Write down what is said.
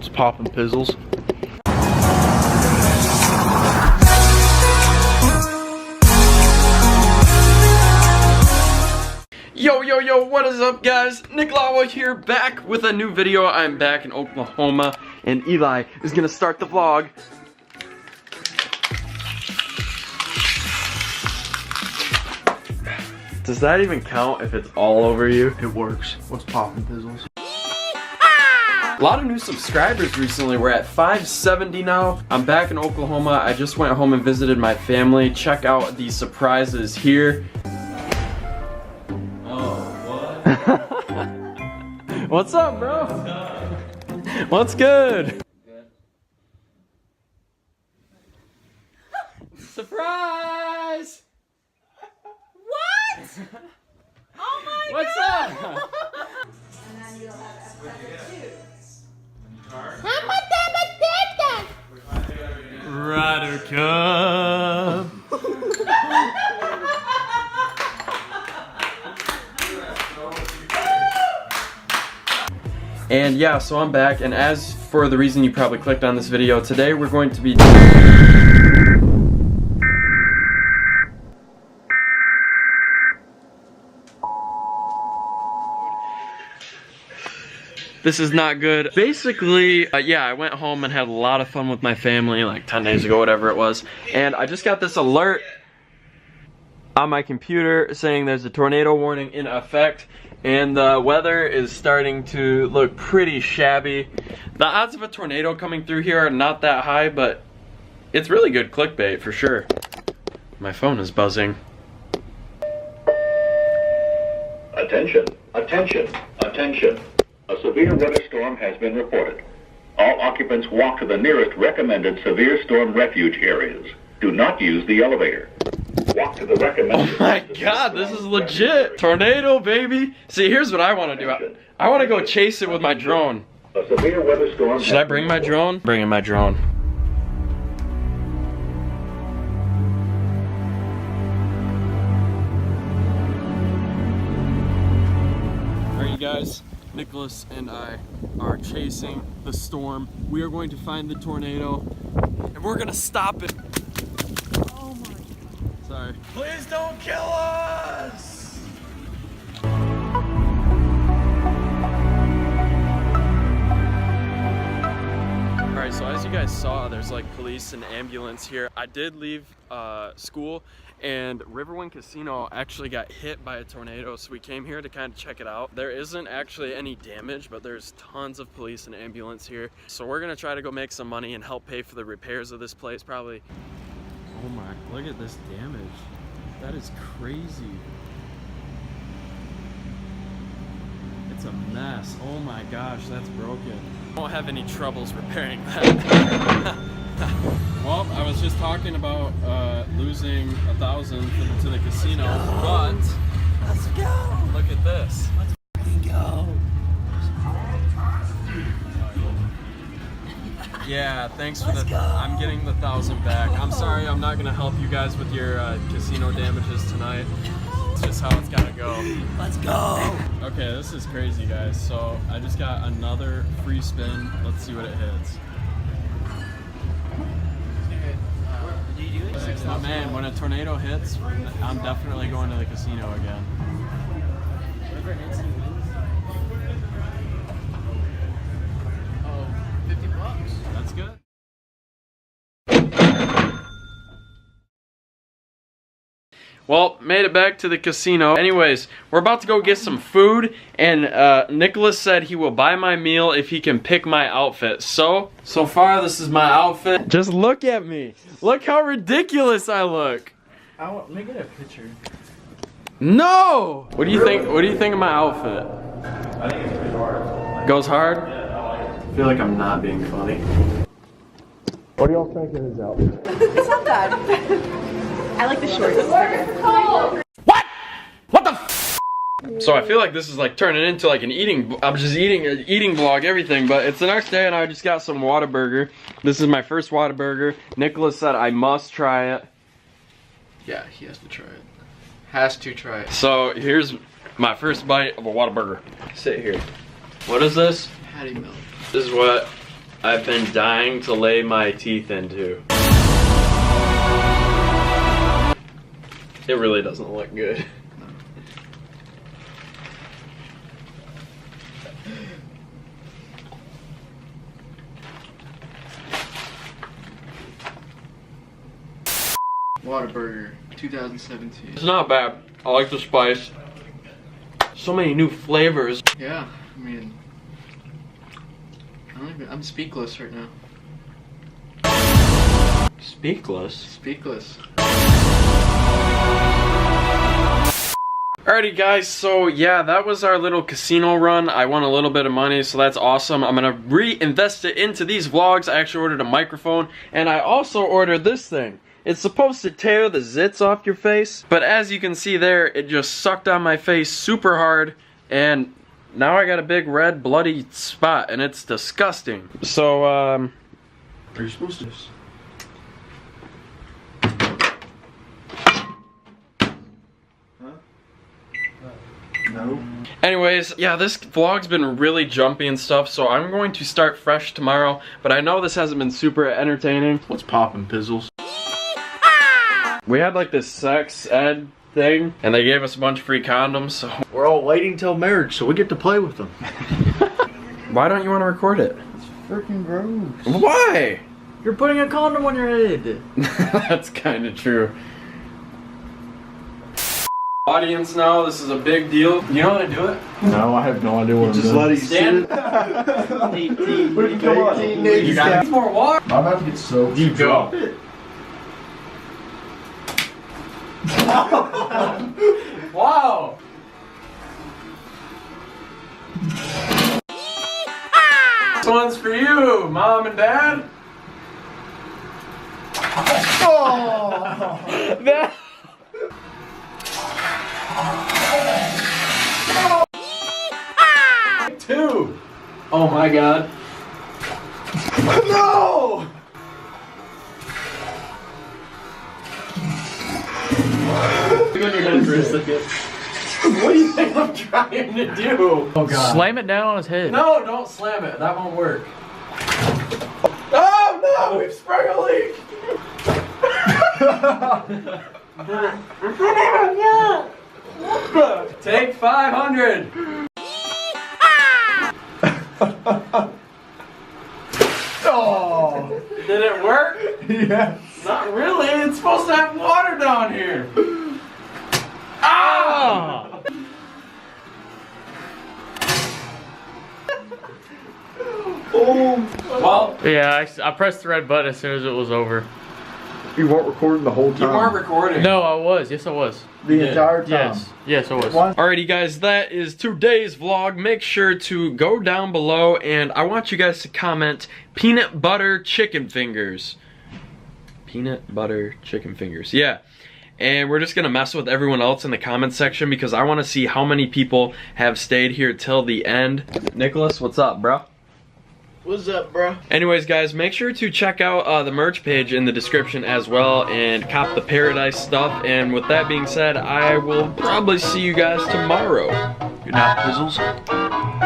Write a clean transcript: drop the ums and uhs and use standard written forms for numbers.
It's popping pizzles. Yo, what is up, guys? Nick Lauer here, back with a new video. I'm back in Oklahoma, and Eli is gonna start the vlog. Does that even count if it's all over you? It works. What's poppin' pizzles? A lot of new subscribers recently. We're at 570 now. I'm back in Oklahoma. I just went home and visited my family. Check out these surprises here. What's up, bro? What's good? Surprise! What? Oh my What's God! up? And then you'll have Ryder Cup. And yeah, so I'm back, and as for the reason you probably clicked on this video, today we're going to be This is not good. Basically, yeah, I went home and had a lot of fun with my family like 10 days ago, whatever it was, and I just got this alert on my computer saying there's a tornado warning in effect, and the weather is starting to look pretty shabby. The odds of a tornado coming through here are not that high, but it's really good clickbait for sure. My phone is buzzing. Attention, attention, attention. A severe weather storm has been reported. All occupants walk to the nearest recommended severe storm refuge areas. Do not use the elevator. Walk to the recommended. Oh my God, this is legit. Tornado, baby. See, here's what I want to do. I want to go chase it with my drone. A severe weather storm. Should I bring my drone? Bringing my drone. Alright, guys. Nicholas and I are chasing the storm. We are going to find the tornado, and we're gonna stop it. Oh my God. Sorry. Please don't kill us! Alright, so as you guys saw, there's like police and ambulance here. I did leave school, and Riverwind Casino actually got hit by a tornado, so we came here to kind of check it out. There isn't actually any damage, but there's tons of police and ambulance here. So we're gonna try to go make some money and help pay for the repairs of this place, probably. Oh my, look at this damage. That is crazy. It's a mess. Oh my gosh, that's broken. I won't have any troubles repairing that. Well, I was just talking about losing 1,000 to the casino, but let's go. Look at this. Let's fucking go. Yeah, thanks for the. I'm getting the 1,000 back. I'm sorry, I'm not gonna help you guys with your casino damages tonight. It's just how it's gotta go. Let's go. Okay, this is crazy, guys. So I just got another free spin. Let's see what it hits. Oh man, when a tornado hits, I'm definitely going to the casino again. Whatever hits you wins. Oh, $50. That's good. Well, made it back to the casino. Anyways, we're about to go get some food, and Nicholas said he will buy my meal if he can pick my outfit. So far this is my outfit. Just look at me. Look how ridiculous I look. Let me get a picture. No! What do you think? What do you think of my outfit? I think it's pretty hard. Goes hard? Yeah, I like it. I feel like I'm not being funny. What do y'all think of his outfit? It's not bad. I like the shorts. What? What the f? So I feel like this is like turning into like an eating, I'm just eating an eating vlog, everything, but it's the next day and I just got some Whataburger. This is my first Whataburger. Nicholas said I must try it. Yeah, he has to try it. Has to try it. So here's my first bite of a Whataburger. Sit here. What is this? Patty melt. This is what I've been dying to lay my teeth into. It really doesn't look good. Whataburger, 2017. It's not bad. I like the spice. So many new flavors. Yeah, I mean, I'm speechless right now. Speakless. Speechless. Alrighty guys, so yeah, that was our little casino run. I won a little bit of money, so that's awesome. I'm gonna reinvest it into these vlogs. I actually ordered a microphone, and I also ordered this thing. It's supposed to tear the zits off your face, but as you can see there, it just sucked on my face super hard, and now I got a big red bloody spot, and it's disgusting. So, Are you supposed to? No. anyways, yeah, this vlog's been really jumpy and stuff, so I'm going to start fresh tomorrow, but I know this hasn't been super entertaining. What's poppin', Pizzles? We had like this sex ed thing, and they gave us a bunch of free condoms, so We're all waiting till marriage, so we get to play with them. why don't you want to record it? It's freaking gross. Why? You're putting a condom on your head. That's kind of true. Audience now, this is a big deal. You know how to do it? No, I have no idea what I'm Just doing. let it Stand. You got more water. I'm about to get soaked. You go. Wow. This one's for you, Mom and Dad. That. Two. Oh my God. No. Look on your head for a second. What do you think I'm trying to do? Oh God. Slam it down on his head. No, don't slam it. That won't work. Oh no, we've sprung a leak. Take 500. Oh. Did it work? Yes. Not really. It's supposed to have water down here. Ah! Oh. Well, Yeah, I pressed the red button as soon as it was over. You weren't recording the whole time. you weren't recording. No, I was. Yes, I was. The Yeah. entire time. Yes. Yes, I was. What? Alrighty guys, that is today's vlog. Make sure to go down below and I want you guys to comment peanut butter chicken fingers. Peanut butter chicken fingers, yeah. And we're just gonna mess with everyone else in the comment section because I wanna see how many people have stayed here till the end. Nicholas, what's up, bro? What's up, bro? Anyways, guys, make sure to check out the merch page in the description as well and cop the Paradise stuff. And with that being said, I will probably see you guys tomorrow. Good night, Pizzles.